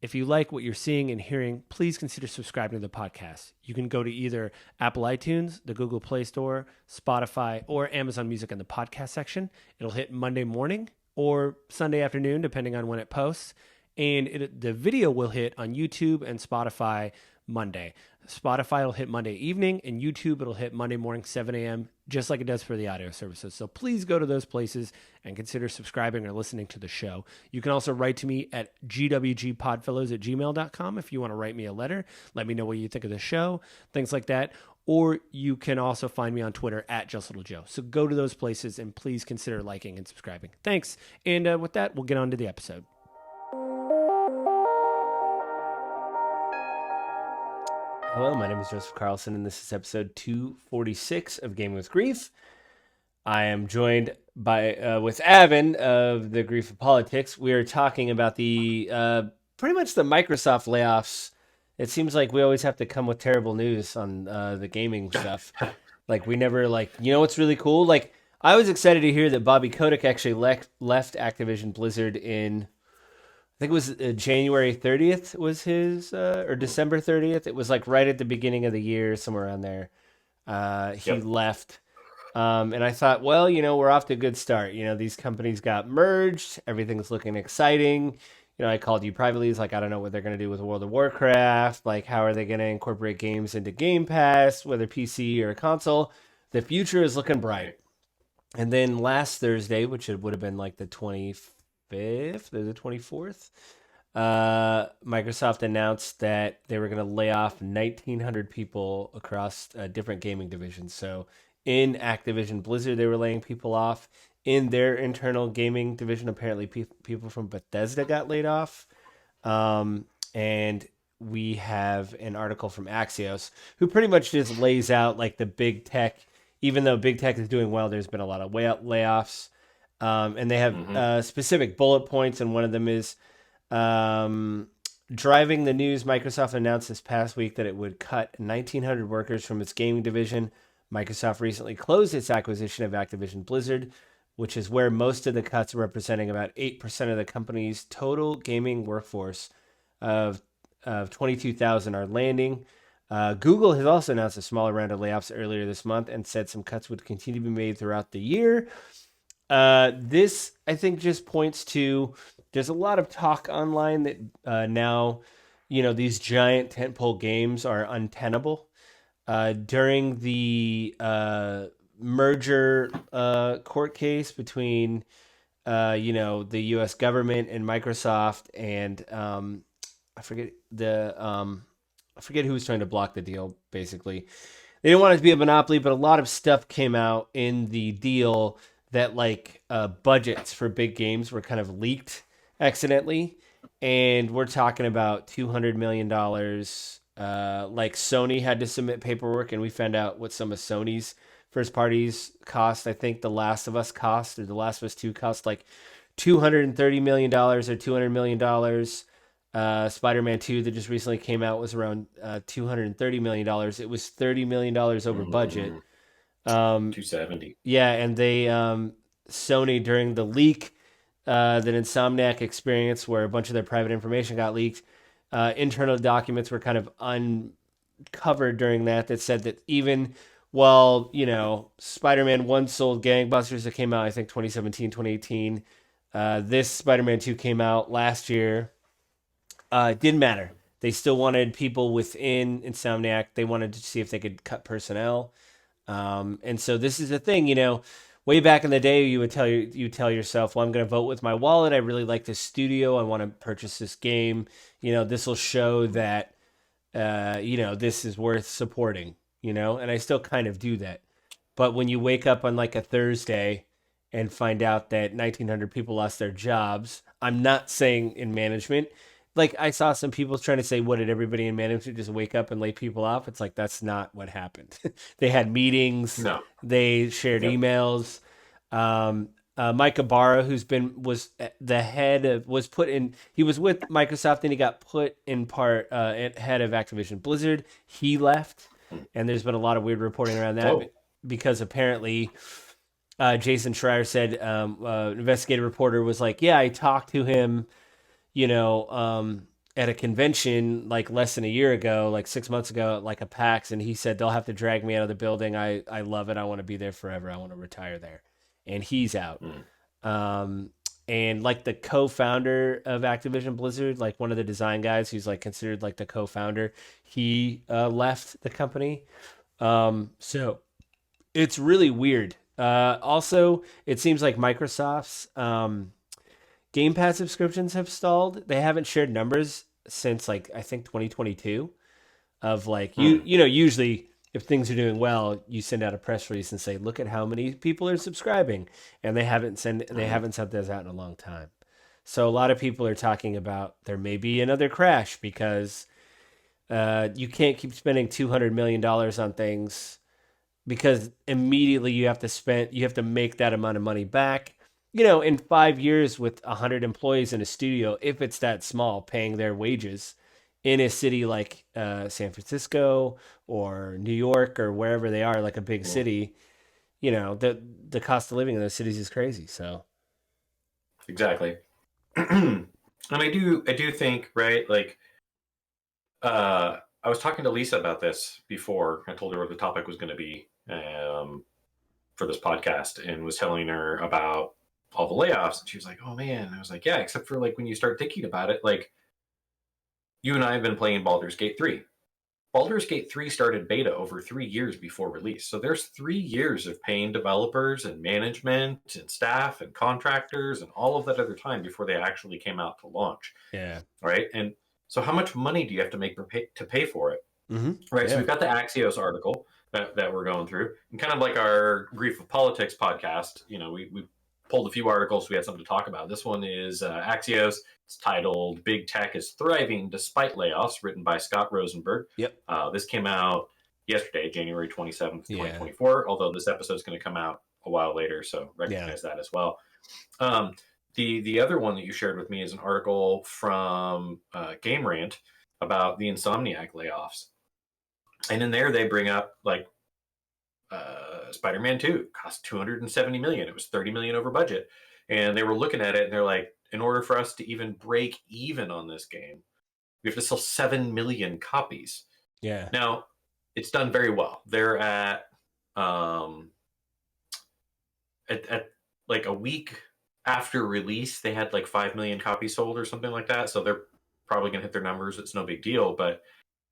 If you like what you're seeing and hearing, please consider subscribing to the podcast. You can go to either Apple iTunes, the Google Play Store, Spotify, or Amazon Music in the podcast section. It'll hit Monday morning or Sunday afternoon, depending on when it posts. And the video will hit on YouTube and Spotify Monday. Spotify will hit Monday evening, and YouTube it'll hit Monday morning, 7 a.m., just like it does for the audio services. So please go to those places and consider subscribing or listening to the show. You can also write to me at gwgpodfellows@gmail.com if you want to write me a letter. Let me know what you think of the show, things like that. Or you can also find me on Twitter at JustLittleJoe. So go to those places and please consider liking and subscribing. Thanks. And with that, we'll get on to the episode. Hello, my name is Joseph Carlson, and this is episode 246 of Gaming with Grief. I am joined by with Avin of the Grief of Politics. We are talking about the pretty much the Microsoft layoffs. It seems like we always have to come with terrible news on the gaming stuff. Like we never what's really cool? Like I was excited to hear that Bobby Kotick actually left Activision Blizzard in. I think it was January 30th was his, or December 30th. It was like right at the beginning of the year, somewhere around there. He left. And I thought, well, we're off to a good start. These companies got merged. Everything's looking exciting. I called you privately. It's like, I don't know what they're going to do with World of Warcraft. Like, how are they going to incorporate games into Game Pass, whether PC or console? The future is looking bright. And then last Thursday, which it would have been like the 25th or the 24th, Microsoft announced that they were going to lay off 1,900 people across different gaming divisions. So in Activision Blizzard, they were laying people off. In their internal gaming division, apparently people from Bethesda got laid off. And we have an article from Axios, who pretty much just lays out like the big tech. Even though big tech is doing well, there's been a lot of layoffs. And they have specific bullet points, and one of them is driving the news. Microsoft announced this past week that it would cut 1,900 workers from its gaming division. Microsoft recently closed its acquisition of Activision Blizzard, which is where most of the cuts, representing about 8% of the company's total gaming workforce of 22,000, are landing. Google has also announced a smaller round of layoffs earlier this month and said some cuts would continue to be made throughout the year. This, I think, just points to there's a lot of talk online that now, these giant tentpole games are untenable. During the merger court case between, the U.S. government and Microsoft, and I forget who was trying to block the deal. Basically, they didn't want it to be a monopoly, but a lot of stuff came out in the deal that budgets for big games were kind of leaked accidentally, and we're talking about $200 million. Sony had to submit paperwork, and we found out what some of Sony's first parties cost. I think The Last of Us cost, or The Last of Us 2 cost like $230 million or $200 million. Spider-Man 2 that just recently came out was around $230 million. It was $30 million over budget. 270. Yeah, and they Sony, during the leak that Insomniac experienced, where a bunch of their private information got leaked, internal documents were kind of uncovered during that said that even while Spider-Man 1 sold gangbusters, that came out I think 2017, 2018, this Spider-Man 2 came out last year. It didn't matter. They still wanted people within Insomniac. They wanted to see if they could cut personnel. And so this is the thing, way back in the day, you would tell yourself, well, I'm going to vote with my wallet. I really like this studio. I want to purchase this game. This will show that, this is worth supporting, and I still kind of do that. But when you wake up on like a Thursday and find out that 1,900 people lost their jobs, I'm not saying in management. Like, I saw some people trying to say, what, did everybody in management just wake up and lay people off? It's like, that's not what happened. They had meetings. No. They shared emails. Mike Ibarra, was the head of, he was with Microsoft, and he got put in part head of Activision Blizzard. He left, and there's been a lot of weird reporting around that because apparently Jason Schreier said, investigative reporter was like, yeah, I talked to him, at a convention like less than a year ago, like 6 months ago, like a PAX, and he said they'll have to drag me out of the building. I love it. I want to be there forever. I want to retire there, and he's out. Mm. Um, and like the co-founder of Activision Blizzard, like one of the design guys who's like considered like the co-founder, he left the company. So it's really weird. Also, it seems like Microsoft's Game Pass subscriptions have stalled. They haven't shared numbers since like I think 2022 of like Mm. usually if things are doing well, you send out a press release and say, "Look at how many people are subscribing," and they Mm. haven't sent those out in a long time. So a lot of people are talking about there may be another crash because you can't keep spending $200 million on things because immediately you have to make that amount of money back. In 5 years with 100 employees in a studio, if it's that small, paying their wages in a city like San Francisco or New York or wherever they are, like a big Mm. city, the cost of living in those cities is crazy. So Exactly. And I do think, right, like I was talking to Lisa about this before. I told her what the topic was going to be for this podcast, and was telling her about all the layoffs, and she was like, "Oh man." I was like, "Yeah, except for like when you start thinking about it, like you and I have been playing Baldur's Gate 3. Baldur's Gate 3 started beta over 3 years before release. So there's 3 years of paying developers and management and staff and contractors and all of that other time before they actually came out to launch. yeah, Right. And so how much money do you have to make to pay for it? mm-hmm. Right. So Yeah, we've got the Axios article that we're going through, and kind of like our Grief of Politics podcast, we pulled a few articles. We had something to talk about. This one is Axios. It's titled "Big Tech is Thriving Despite Layoffs," written by Scott Rosenberg. yep, This came out yesterday, January 27th, yeah, 2024, although this episode is going to come out a while later, so yeah, recognize that as well. The other one that you shared with me is an article from Game Rant about the Insomniac layoffs. And in there, they bring up like Spider-Man 2 cost 270 million. It was 30 million over budget. And they were looking at it and they're like, in order for us to even break even on this game, we have to sell 7 million copies. yeah, Now, it's done very well. They're um, at like a week after release, they had like 5 million copies sold or something like that. So they're probably going to hit their numbers. It's no big deal. But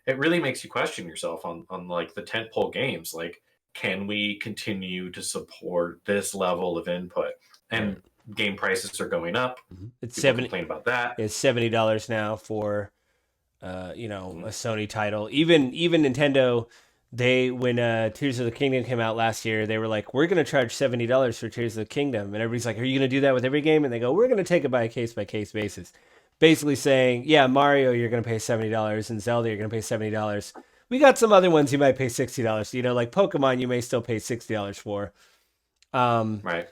it really makes you question yourself on like the tentpole games. Like, can we continue to support this level of input? right. And game prices are going up. Mm-hmm. It's People 70. complain about that. It's $70 now for Mm-hmm. a Sony title. Even Nintendo, they when Tears of the Kingdom came out last year, they were like, "We're going to charge $70 for Tears of the Kingdom," and everybody's like, "Are you going to do that with every game?" And they go, "We're going to take it by case basis." Basically saying, "Yeah, Mario, you're going to pay $70, and Zelda, you're going to pay $70. We got some other ones you might pay $60. Like Pokemon, you may still pay $60 for." Um, Right.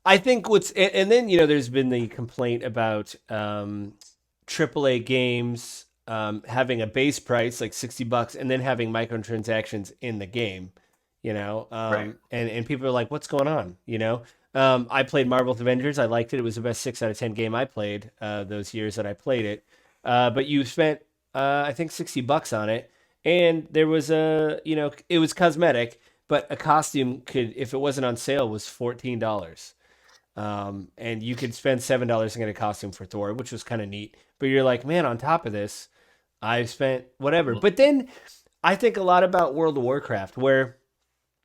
I think and then there's been the complaint about AAA games having a base price like $60 and then having microtransactions in the game, Right. and people are like, what's going on? I played Marvel's Avengers. I liked it. It was the best 6 out of 10 game I played those years that I played it. But you spent, I think, $60 on it. And there was it was cosmetic, but a costume could, if it wasn't on sale, was $14. And you could spend $7 and get a costume for Thor, which was kind of neat. But you're like, man, on top of this, I've spent whatever. Mm-hmm. But then I think a lot about World of Warcraft, where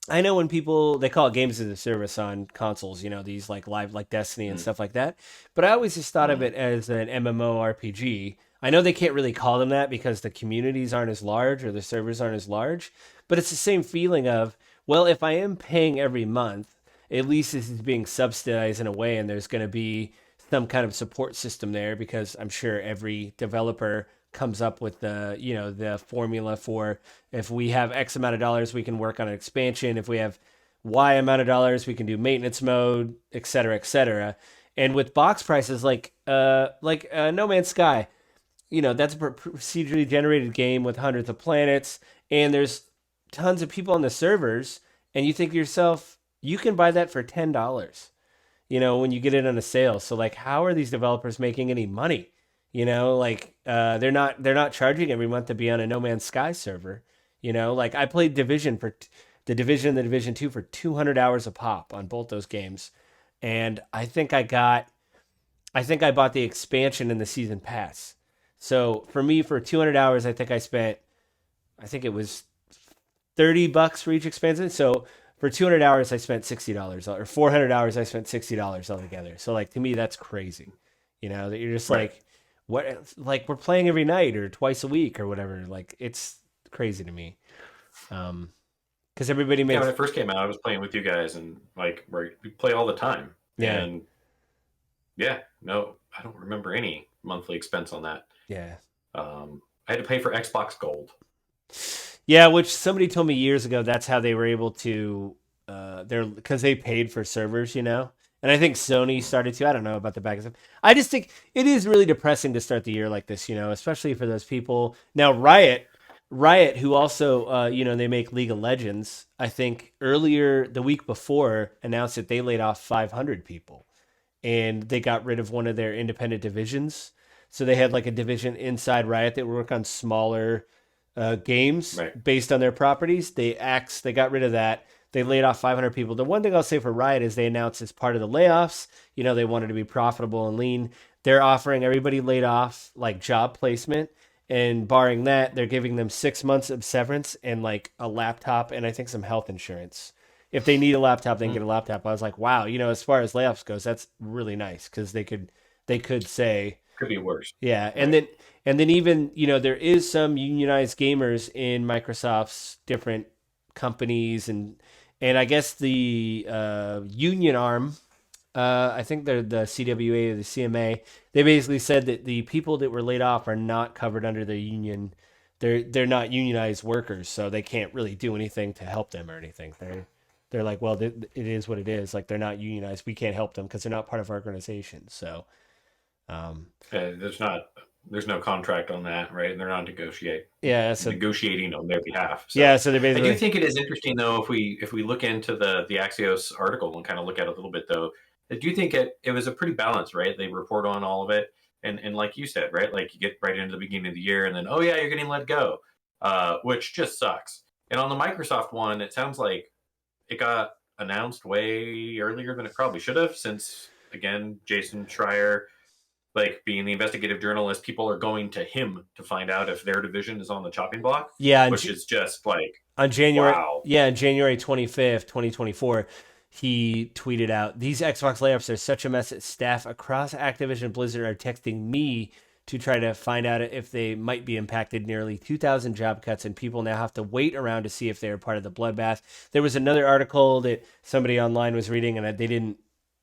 I know when people they call it games as a service on consoles, these like live like Destiny and stuff like that. But I always just thought of Mm-hmm. it as an MMORPG. I know they can't really call them that because the communities aren't as large or the servers aren't as large, but it's the same feeling of, well, if I am paying every month, at least this is being subsidized in a way and there's going to be some kind of support system there because I'm sure every developer comes up with the formula for if we have X amount of dollars we can work on an expansion, if we have Y amount of dollars we can do maintenance mode, et cetera, et cetera. And with box prices like No Man's Sky, that's a procedurally generated game with hundreds of planets and there's tons of people on the servers, and you think to yourself, you can buy that for $10, when you get it on a sale. So like, how are these developers making any money? Like they're not charging every month to be on a No Man's Sky server. Like I played the Division and the Division 2 for 200 hours a pop on both those games. And I think I bought the expansion and the season pass. So for me, for 200 hours, I think it was $30 for each expansion. So for 200 hours, I spent $60, or 400 hours, I spent $60 altogether. So like to me, that's crazy. That you're just Right. like, what? Like we're playing every night or twice a week or whatever. Like it's crazy to me. Because everybody Yeah, when makes, it first came out, I was playing with you guys, and like we play all the time. yeah, And yeah, no, I don't remember any monthly expense on that. yeah. I had to pay for Xbox Gold. Yeah, which somebody told me years ago that's how they were able to they're because they paid for servers. And I think Sony Hmm. started to. I don't know about the back stuff. I just think it is really depressing to start the year like this, especially for those people. Now Riot, who also they make League of Legends, I think earlier the week before announced that they laid off 500 people and they got rid of one of their independent divisions. So they had like a division inside Riot that would work on smaller games Right. based on their properties. They got rid of that. They laid off 500 people. The one thing I'll say for Riot is they announced as part of the layoffs, they wanted to be profitable and lean. They're offering everybody laid off like job placement, and barring that, they're giving them 6 months of severance and like a laptop and I think some health insurance. If they need a laptop, they can Hmm. get a laptop. I was like, wow, as far as layoffs goes, that's really nice because they could say, Could be worse. yeah, and Right. then even there is some unionized gamers in Microsoft's different companies, and I guess the union arm, I think they're the CWA or the CMA. They basically said that the people that were laid off are not covered under the union. They're not unionized workers, so they can't really do anything to help them or anything. They're like, well, it is what it is. Like they're not unionized. We can't help them because they're not part of our organization. So, um, There's no contract on that, right? They're not yeah. So negotiating on their behalf. yeah. So So they I do basically, think it is interesting though if we look into the Axios article and kind of look at it a little bit though. I do think it was a pretty balanced, right? They report on all of it, and like you said, right? Like you get right into the beginning of the year, and then oh yeah, you're getting let go, which just sucks. And on the Microsoft one, it sounds like it got announced way earlier than it probably should have, since again, Jason Schreier, like being the investigative journalist, people are going to him to find out if their division is on the chopping block, yeah. which is just like, On January, wow. yeah, on January 25th, 2024, he tweeted out, "These Xbox layoffs are such a mess that staff across Activision Blizzard are texting me to try to find out if they might be impacted. Nearly 2,000 job cuts, and people now have to wait around to see if they are part of the bloodbath." There was another article that somebody online was reading, and they didn't.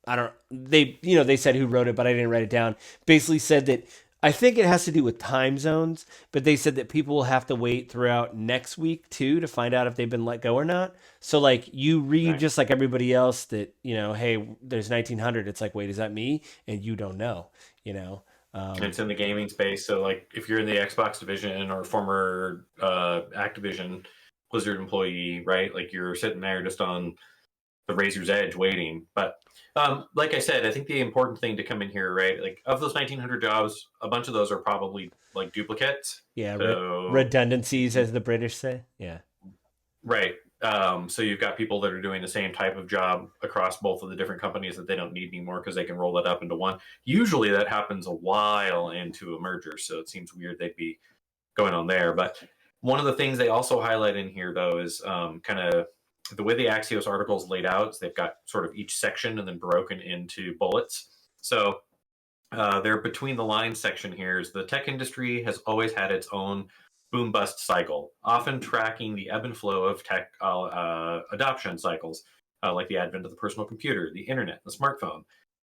I don't. They said who wrote it, but I didn't write it down. Basically said that I think it has to do with time zones, but they said that people will have to wait throughout next week too to find out if they've been let go or not. So like you read Right. just like everybody else that hey, there's 1900. It's like, wait, is that me? And you don't know. You know. It's in the gaming space, so like if you're in the Xbox division or former Activision Blizzard employee, right? Like you're sitting there just on the razor's edge waiting. But like I said, I think the important thing to come in here, right? Like of those 1,900 jobs, a bunch of those are probably like duplicates. Yeah, So redundancies, as the British say. Yeah. right. So you've got people that are doing the same type of job across both of the different companies that they don't need anymore because they can roll that up into one. Usually that happens a while into a merger, so it seems weird they'd be going on there. But one of the things they also highlight in here, though, is kind of the way the Axios article is laid out. Is they've got sort of each section and then broken into bullets. So their between the lines section here is the tech industry has always had its own boom bust cycle, often tracking the ebb and flow of tech adoption cycles, like the advent of the personal computer, the internet, the smartphone.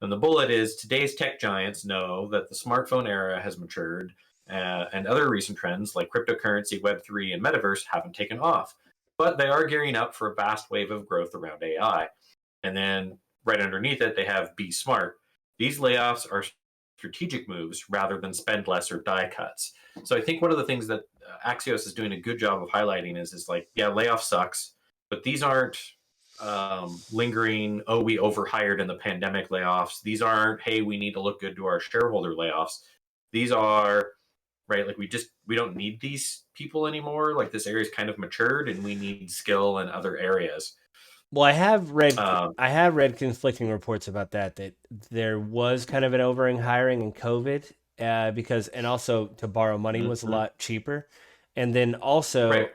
And the bullet is today's tech giants know that the smartphone era has matured, and other recent trends like cryptocurrency, Web3, and metaverse haven't taken off. But they are gearing up for a vast wave of growth around AI. And then right underneath it, they have Be Smart. These layoffs are strategic moves rather than spend less or die cuts. So I think one of the things that Axios is doing a good job of highlighting is like, yeah, layoff sucks, but these aren't lingering, oh, we overhired in the pandemic layoffs. These aren't, hey, we need to look good to our shareholder layoffs. these are right. Like we don't need these people anymore. Like this area is kind of matured, and we need skill in other areas. Well, Um, I have read conflicting reports about that there was kind of an over hiring in COVID, because and also to borrow money was a mhm. lot cheaper, and then Right. also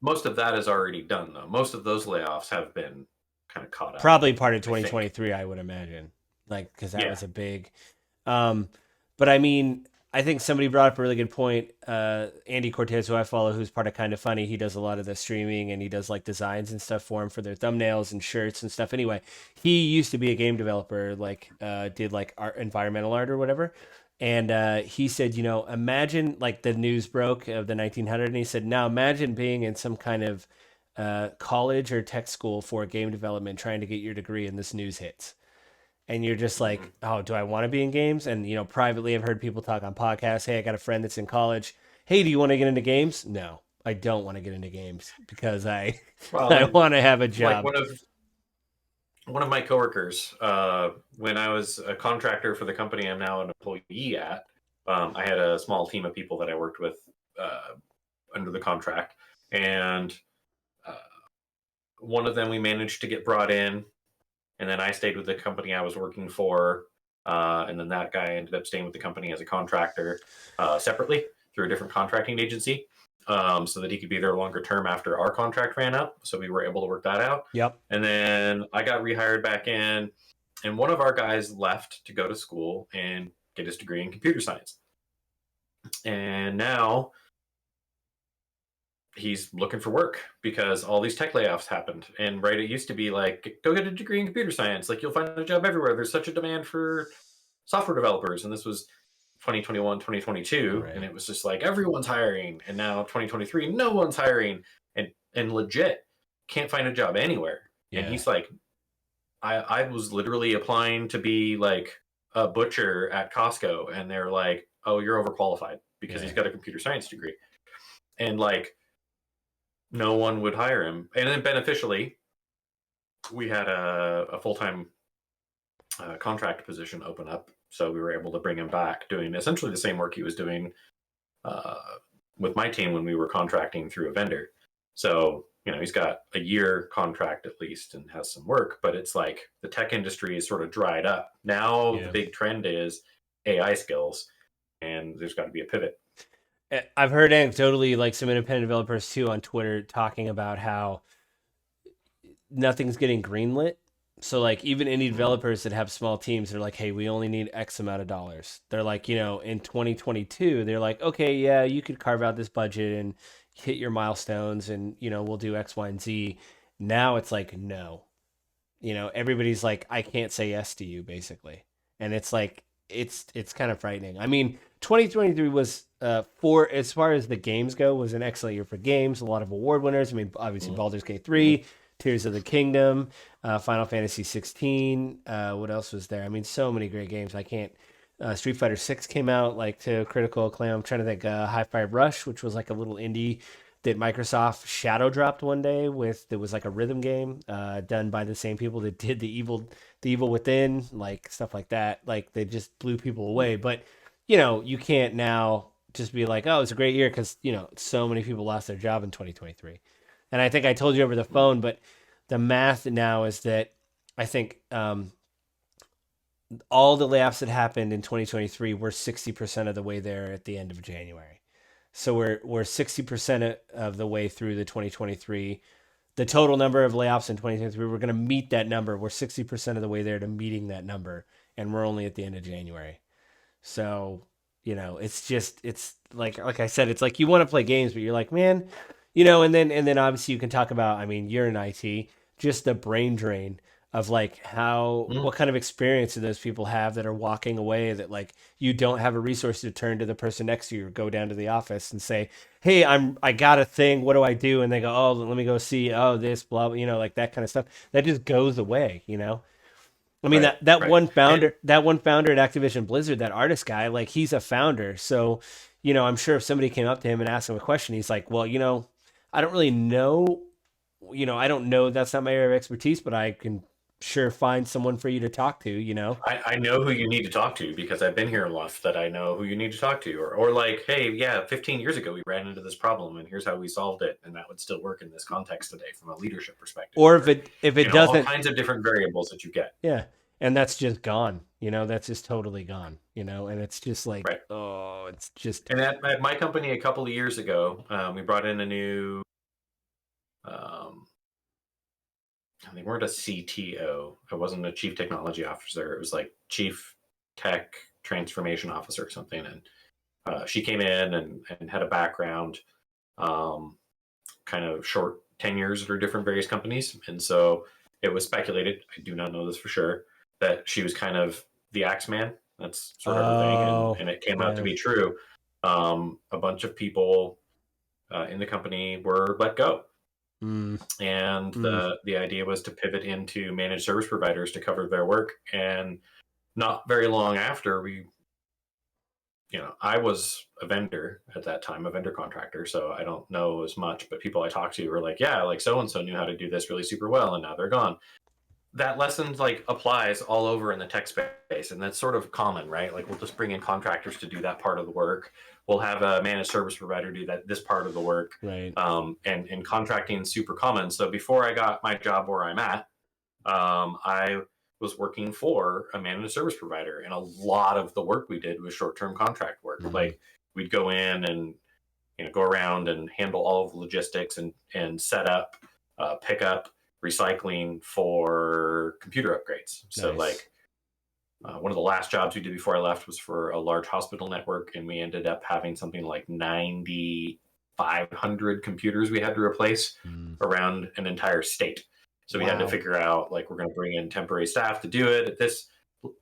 Most of that is already done though. Most of those layoffs have been kind of caught up, probably part of I think. 2023, I would imagine, like because that Yeah. was a big. Um, but I mean, I think somebody brought up a really good point. Andy Cortez, who I follow, who's part of Kind of Funny, he does a lot of the streaming and he does like designs and stuff for them for their thumbnails and shirts and stuff. Anyway, he used to be a game developer, like did like art, environmental art or whatever. And he said, imagine like the news broke of the 1900, and he said, now imagine being in some kind of college or tech school for game development, trying to get your degree, and this news hits and you're just Mhm. like, oh, do I want to be in games? And privately, I've heard people talk on podcasts. Hey, I got a friend that's in college. Hey, do you want to get into games? No, I don't want to get into games because I Well, I want to have a like job. one of my coworkers, when I was a contractor for the company I'm now an employee at, I had a small team of people that I worked with uh, under the contract, and uh, one of them we managed to get brought in, and then I stayed with the company I was working for, and then that guy ended up staying with the company as a contractor separately through a different contracting agency, so that he could be there longer term after our contract ran up. So we were able to work that out, Yep. and then I got rehired back in, and one of our guys left to go to school and get his degree in computer science, and now he's looking for work because all these tech layoffs happened. And right, it used to be like, go get a degree in computer science. Like you'll find a job everywhere. There's such a demand for software developers. And this was 2021, 2022. And Right. it was just like everyone's hiring. And now 2023, no one's hiring. And legit can't find a job anywhere. And Yeah. he's like, I was literally applying to be like a butcher at Costco. And they're like, oh, you're overqualified because Yeah. he's got a computer science degree. And like, no one would hire him. And then beneficially, we had a full time contract position open up. So we were able to bring him back doing essentially the same work he was doing uh, with my team when we were contracting through a vendor. So, he's got a year contract at least and has some work, but it's like the tech industry is sort of dried up. Now the Yeah. big trend is AI skills, and there's got to be a pivot. I've heard anecdotally like some independent developers too on Twitter talking about how nothing's getting greenlit. So like even indie Mm-hmm. developers that have small teams, they're like, hey, we only need X amount of dollars. They're like, in 2022, they're like, okay, yeah, you could carve out this budget and hit your milestones, and we'll do X, Y, and Z. Now it's like, no, everybody's like, I can't say yes to you, basically, and it's like, it's kind of frightening. I mean, 2023 was for as far as the games go was an excellent year for games. A lot of award winners. I mean, obviously Baldur's Gate Mm-hmm. 3, Tears of the Kingdom, Final Fantasy 16. What else was there? I mean, so many great games. I can't. Street Fighter 6 came out like to critical acclaim. I'm trying to think. Hi Fi Rush, which was like a little indie that Microsoft shadow dropped one day with that was like a rhythm game done by the same people that did the Evil Within, like stuff like that. Like they just blew people away. But you can't now just be like, oh, it's a great year because so many people lost their job in 2023. And I think I told you over the phone, but the math now is that I think all the layoffs that happened in 2023 were 60% of the way there at the end of January. So we're 60% of the way through the 2023. The total number of layoffs in 2023, we're going to meet that number. We're 60% of the way there to meeting that number, and we're only at the end of January. So, it's like I said, it's like you want to play games, but you're like, man, and then obviously you can talk about, I mean, you're in IT, just the brain drain of like how Mm-hmm. what kind of experience do those people have that are walking away, that like you don't have a resource to turn to the person next to you or go down to the office and say, hey, I got a thing, what do I do? And they go, oh, let me go see, oh, this blah, like that kind of stuff that just goes away. I mean Right, that right. And one founder at Activision Blizzard, that artist guy, like he's a founder. So, I'm sure if somebody came up to him and asked him a question, he's like, well, I don't really know, I don't know, that's not my area of expertise, but I can sure find someone for you to talk to, you know? I know who you need to talk to because I've been here enough that I know who you need to talk to. Or like, hey, yeah, 15 years ago we ran into this problem and here's how we solved it. And that would still work in this context today from a leadership perspective, Or or, if it all doesn't, kinds of different variables that you get. yeah. And that's just gone, you know, that's just totally gone, you know, and it's just like, Right. oh, it's just, And at my company a couple of years ago, we brought in a new, um, they weren't a CTO. It wasn't a chief technology officer. It was like chief tech transformation officer or something. And she came in and had a background, um, kind of short tenures at her different various companies. And so it was speculated, I do not know this for sure, that she was kind of the Axeman. That's sort of her thing. oh, And it came out to yeah. be true. A bunch of people in the company were let go. Mm, And mm, the idea was to pivot into managed service providers to cover their work. And not very long after, I was a vendor at that time, a vendor contractor, so I don't know as much, but people I talked to were like, yeah, like so and so knew how to do this really super well, and now they're gone. That lesson like applies all over in the tech space, and that's sort of common, right? Like we'll just bring in contractors to do that part of the work. We'll have a managed service provider do this part of the work, right. and contracting is super common. So before I got my job where I'm at, I was working for a managed service provider, and a lot of the work we did was short-term contract work. Mm, Like we'd go in and go around and handle all of the logistics and set up, pick up, recycling for computer upgrades. So nice. like one of the last jobs we did before I left was for a large hospital network, and we ended up having something like 9,500 computers we had to replace Mm, around an entire state. So we had to wow. figure out like we're going to bring in temporary staff to do it at this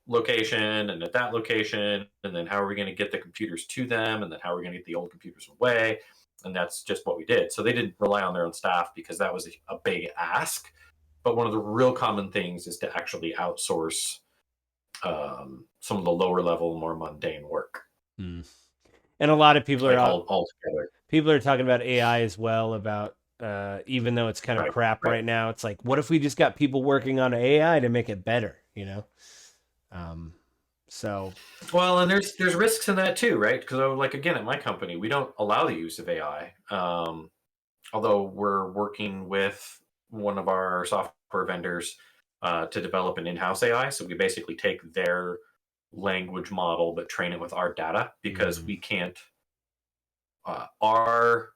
location and at that location, and then how are we going to get the computers to them, and then how are we going to get the old computers away. And that's just what we did. So they didn't rely on their own staff because that was a big ask. But one of the real common things is to actually outsource some of the lower level, more mundane work, Mm. And a lot of people are like out, all together. people are talking about AI as well, about even though it's kind of Right, crap right. right now, it's like, what if we just got people working on AI to make it better, you know? Um, so Well, and there's risks in that too, right? Because like again, at my company, we don't allow the use of AI. Although we're working with one of our software vendors to develop an in-house AI, so we basically take their language model but train it with our data because mm, we can't our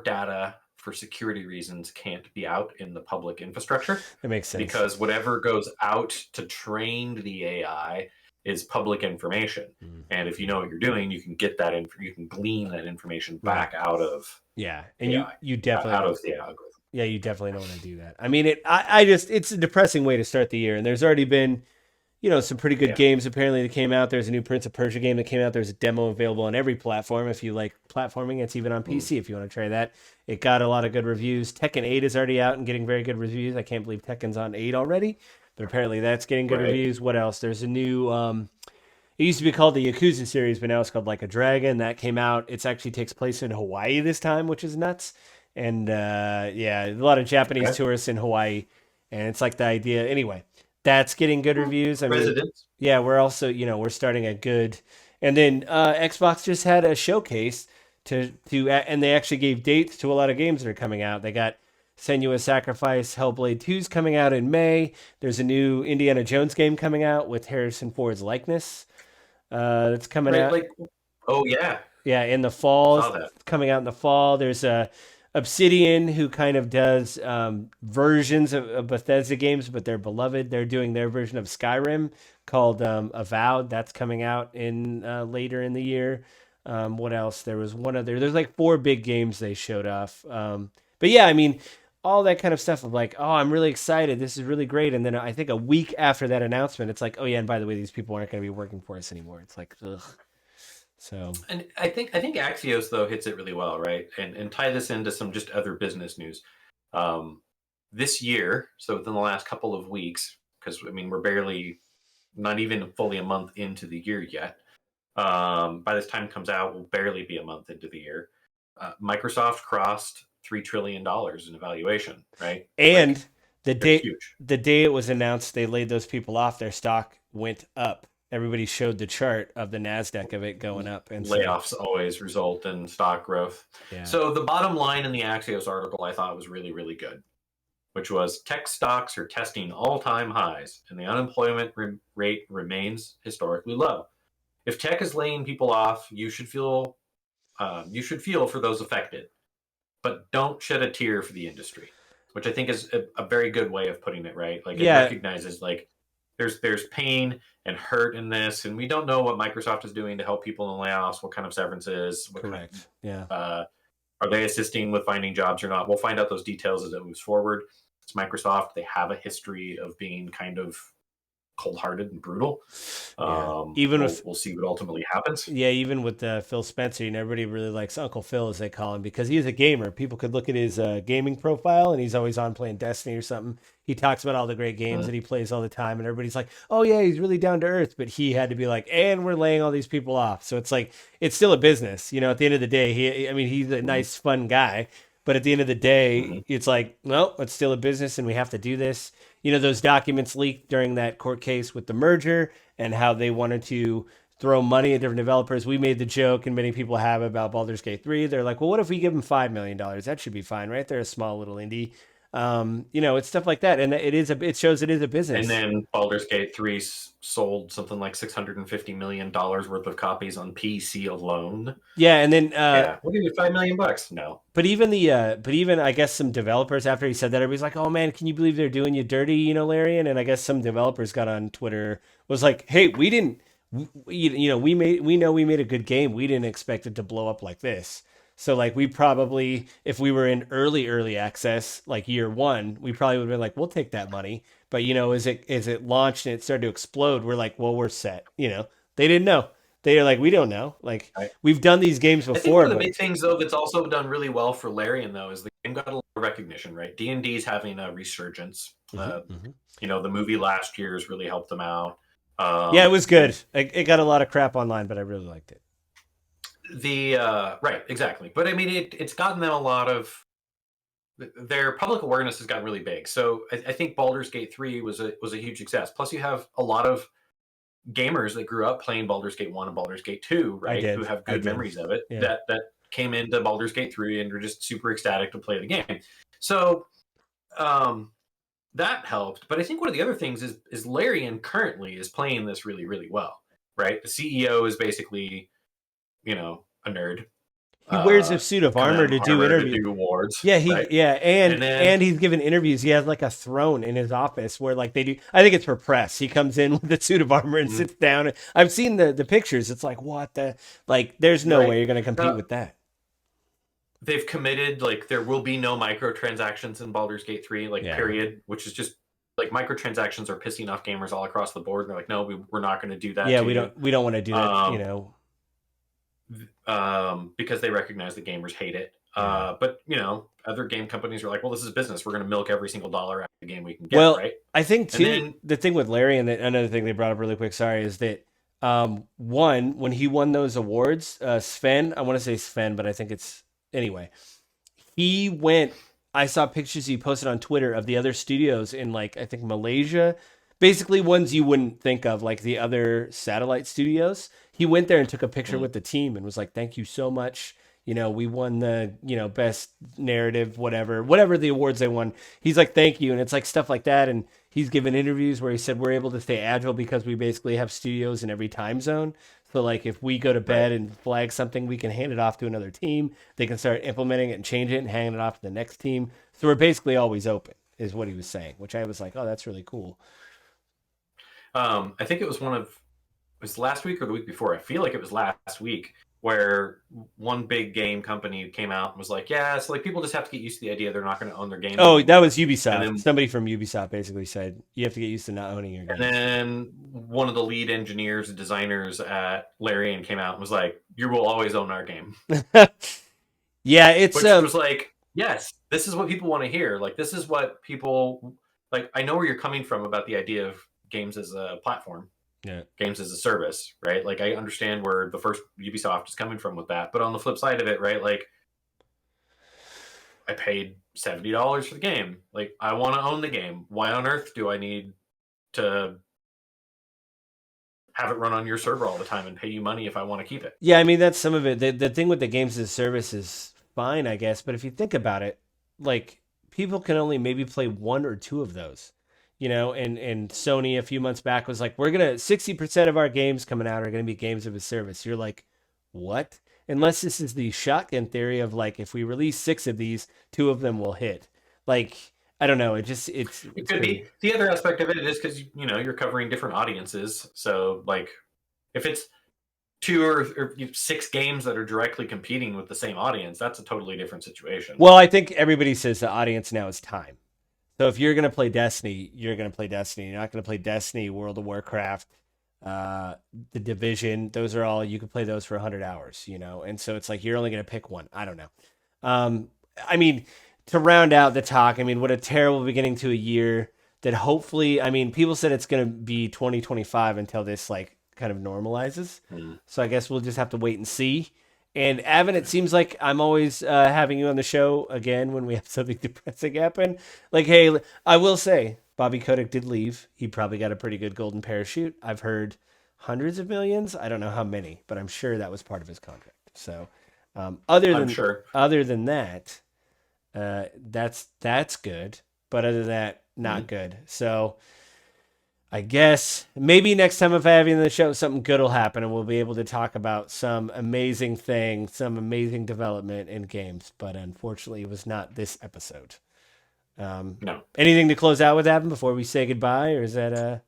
data for security reasons can't be out in the public infrastructure that makes sense. because whatever goes out to train the AI is public information. Mm, And if you know what you're doing, you can get that you can glean that information right. back out of Yeah. And AI, you definitely out don't. of the algorithm. Yeah, you definitely don't want to do that. I mean, I just, it's a depressing way to start the year. And there's already been, you know, some pretty good Yeah. games apparently that came out. There's a new Prince of Persia game that came out. There's a demo available on every platform. If you like platforming, it's even on Mm. PC if you want to try that. It got a lot of good reviews. Tekken 8 is already out and getting very good reviews. I can't believe Tekken's on 8 already, but apparently that's getting good Right. reviews. What else? There's a new it used to be called the Yakuza series, but now it's called Like a Dragon. That came out. It actually takes place in Hawaii this time, which is nuts. And yeah, a lot of Japanese Okay. tourists in Hawaii, and it's like the idea. Anyway, that's getting good reviews. I mean, Residents. yeah, we're also, you know, we're starting a good. And then Xbox just had a showcase and they actually gave dates to a lot of games that are coming out. They got Senua's Sacrifice, Hellblade 2 is coming out in May. There's a new Indiana Jones game coming out with Harrison Ford's likeness that's coming Right. out. Like, oh yeah, Yeah, in the fall, saw it's that. coming out in the fall. There's a Obsidian who kind of does versions of Bethesda games, but they're beloved. They're doing their version of Skyrim called Avowed. That's coming out in later in the year. What else? There was one other. There's like four big games they showed off. But yeah, I mean, all that kind of stuff of like, oh, I'm really excited. This is really great. And then I think a week after that announcement, it's like, oh yeah, and by the way, these people aren't going to be working for us anymore. It's like, ugh. So And I think Axios though hits it really well, right? And tie this into some just other business news. Um, this year, so within the last couple of weeks, because I mean we're barely not even fully a month into the year yet. By this time it comes out, we'll barely be a month into the year. Microsoft crossed $3 trillion in evaluation, right? Like, and the It's day huge. the day it was announced they laid those people off, their stock went up. Everybody showed the chart of the Nasdaq of it going up, and so Layoffs always result in stock growth. yeah, So the bottom line in the Axios article I thought was really, really good, which was tech stocks are testing all-time highs and the unemployment rate remains historically low. If tech is laying people off, you should feel for those affected, but don't shed a tear for the industry, which I think is a very good way of putting it. Right, like it yeah, recognizes like there's pain and hurt in this, and we don't know what Microsoft is doing to help people in layoffs, what kind of severances, what kind correct, yeah. are they assisting with finding jobs or not. We'll find out those details as it moves forward. It's Microsoft. They have a history of being kind of cold-hearted and brutal. Yeah. Even We'll with we'll see what ultimately happens. Yeah, even with Phil Spencer, everybody really likes Uncle Phil, as they call him, because he's a gamer. People could look at his gaming profile, and he's always on playing Destiny or something. He talks about all the great games Mm. that he plays all the time, and everybody's like, "Oh yeah, he's really down to earth." But he had to be like, "And we're laying all these people off." So it's like it's still a business. At the end of the day, he's a Mhm. nice, fun guy, but at the end of the day, Mhm. it's like, no, it's still a business, and we have to do this. Those documents leaked during that court case with the merger, and how they wanted to throw money at different developers. We made the joke, and many people have, about Baldur's Gate 3. They're like, well, what if we give them $5 million? That should be fine, right? They're a small little indie. It's stuff like that, and it shows it is a And business. then Baldur's Gate 3 sold something like $650 million worth of copies on PC alone. Yeah, and then Yeah, we'll give you $5 million. No. but even I guess some developers, after he said that, everybody's like, "Oh man, can you believe they're doing you dirty, Larian?" And I guess some developers got on Twitter, was like, "Hey, we didn't, we made a good game. We didn't expect it to blow up like this. So like we probably, if we were in early access like year one, we probably would have been like, we'll take that money. But as it launched and it started to explode, we're like, well, we're set. They didn't know. They are like, we don't know. Like Right. we've done these games I think one before, of the but big things, though, that's also done really well for Larian, though, is the game got a lot of recognition, right? D&D is having a resurgence. Mhm, mhm. The movie last year has really helped them out. Yeah, it was And good. It got a lot of crap online, but I really liked it. right, exactly. But I mean, it's gotten them a lot of their public awareness has gotten really big. So I think Baldur's Gate 3 was a huge success. Plus, you have a lot of gamers that grew up playing Baldur's Gate 1 and Baldur's Gate 2, I right? Who did. have I good did. memories of it Yeah. that came into Baldur's Gate 3 and are just super ecstatic to play the game. So um, that helped. But I think one of the other things is Larian currently is playing this really, really well, right? The CEO is basically, a nerd He wears a suit of coming out armor of to do Harvard to interviews. do awards, Yeah, right? and And then and he's giving interviews. He has like a throne in his office where like they do. I think it's for press. He comes in with a suit of armor and mm, sits down. I've seen the pictures. It's like what the like. There's no right way you're gonna compete now, with that. they've committed like there will be no microtransactions in Baldur's Gate 3, like Yeah. period, which is just like microtransactions are pissing off gamers all across the board. And they're like, no, we're not going to do that Yeah, to we you. don't want to do that. Um, because they recognize that gamers hate it. Yeah. But other game companies are like, well, this is business. We're going to milk every single dollar out of the game we can get, Well, right? I think And too then the thing with Larry, and another thing they brought up really quick, sorry, is that one, when he won those awards, Sven, I want to say Sven, but I think it's anyway. He went. I saw pictures he posted on Twitter of the other studios in like I think Malaysia, basically ones you wouldn't think of, like the other satellite studios. He went there and took a picture mm, with the team and was like, "Thank you so much. We won the best narrative, whatever the awards they won." He's like, "Thank you," and it's like stuff like that. And he's given interviews where he said we're able to stay agile because we basically have studios in every time zone. So like if we go to right. bed and flag something, we can hand it off to another team. They can start implementing it and change it and hand it off to the next team. So we're basically always open, is what he was saying, which I was like, oh, that's really cool. I think it was last week or the week before. I feel like it was last week where one big game company came out and was like, yeah, so like people just have to get used to the idea they're not going to own their games Oh, that anymore. was And Ubisoft. then Somebody from Ubisoft basically said you have to get used to not owning your and games. then one of the lead engineers and designers at Larian came out and was like, you will always own our game. Yeah, it's Which was like, yes, this is what people want to hear. Like this is what people like. I know where you're coming from about the idea of games as a platform, yeah. games as a service, right? Like I understand where the first Ubisoft is coming from with that. But on the flip side of it, right, like I paid $70 for the game. Like, I want to own the game. Why on earth do I need to have it run on your server all the time and pay you money if I want to keep it? Yeah, I mean that's some of it. The thing with the games as a service is fine, I guess, but if you think about it, like people can only maybe play one or two of those. And Sony a few months back was like, we're gonna 60% of our games coming out are gonna be games of a service. You're like, what? Unless this is the shotgun theory of like, if we release six of these, two of them will hit. Like, I don't know. It It's could crazy. be. The other aspect of it is because you're covering different audiences. So like, if it's two or six games that are directly competing with the same audience, that's a totally different situation. Well, I think everybody says the audience now is time. So if you're gonna play Destiny, you're gonna play Destiny. You're not gonna play Destiny, World of Warcraft, uh, the Division. Those are all you can play those for 100 hours. And so it's like you're only gonna pick one. I don't know. Um, I mean, to round out the talk, I mean, what a terrible beginning to a year. That hopefully, I mean, people said it's gonna be 2025 until this like kind of normalizes. Mm. So I guess we'll just have to wait and see. And Avin, it seems like I'm always having you on the show again when we have something depressing happen. Like, hey, I will say, Bobby Kotick did leave. He probably got a pretty good golden parachute. I've heard hundreds of millions. I don't know how many, but I'm sure that was part of his contract. So, other I'm than sure. other than that, that's good. But other than that, not Mhm. good. So I guess maybe next time if I have you on the show, something good will happen and we'll be able to talk about some amazing thing, some amazing development in games. But unfortunately, it was not this episode. No. Anything to close out with, Evan, before we say goodbye? Or is that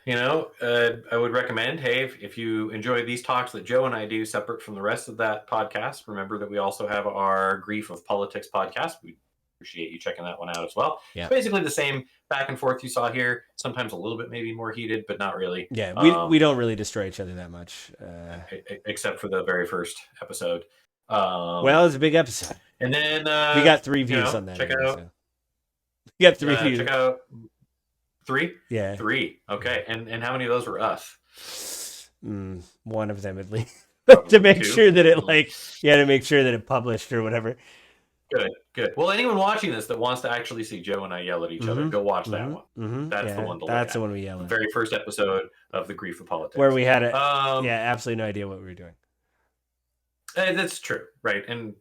I would recommend, hey, if you enjoy these talks that Joe and I do separate from the rest of that podcast, remember that we also have our Grief of Politics podcast. We appreciate you checking that one out as well. Yeah. It's basically the same back and forth you saw here, sometimes a little bit maybe more heated, but not really. Yeah, we don't really destroy each other that much. Except for the very first episode. Well, it's a big episode. And then We got 3 views on that. Check anyway, out. so. We got 3 views. Check out 3. Yeah. 3. Okay. And how many of those were us? One of them at least. Probably to make 2. sure that it to make sure that it published or whatever. Good. Well, anyone watching this that wants to actually see Joe and I yell at each other, go watch that one. That's the one to look at. That's the one we yell at. The very first episode of the Grief of Politics, where we had absolutely no idea what we were doing. That's true, right? And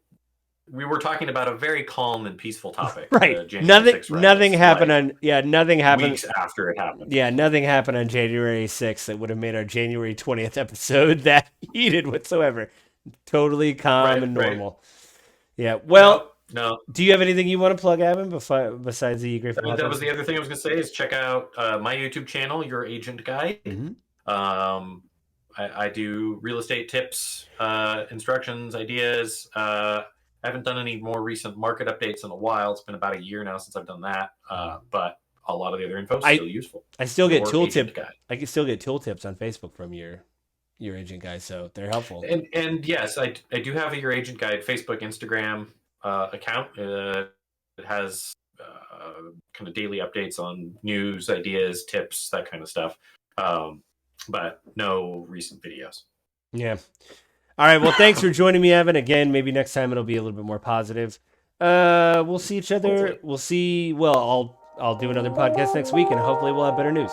we were talking about a very calm and peaceful topic. Right. Nothing happened nothing happened weeks after it happened. Yeah, nothing happened on January 6th that would have made our January 20th episode that heated whatsoever. Totally calm and normal. Right. Yeah. Well, no. Do you have anything you want to plug, Avin, besides the Grief? That was the other thing I was going to say is check out my YouTube channel, Your Agent Guide. Mm-hmm. I do real estate tips, instructions, ideas. I haven't done any more recent market updates in a while. It's been about a year now since I've done that. But a lot of the other info is still useful. I still get tooltips. I can still get tooltips on Facebook from your agent guys, so they're helpful. And yes, I do have a Your Agent Guide Facebook, Instagram account. It has kind of daily updates on news, ideas, tips, that kind of stuff. But no recent videos. Yeah. All right. Well, thanks for joining me, Avin. Again, maybe next time it'll be a little bit more positive. We'll see each other. Hopefully. We'll see. Well, I'll do another podcast next week, and hopefully we'll have better news.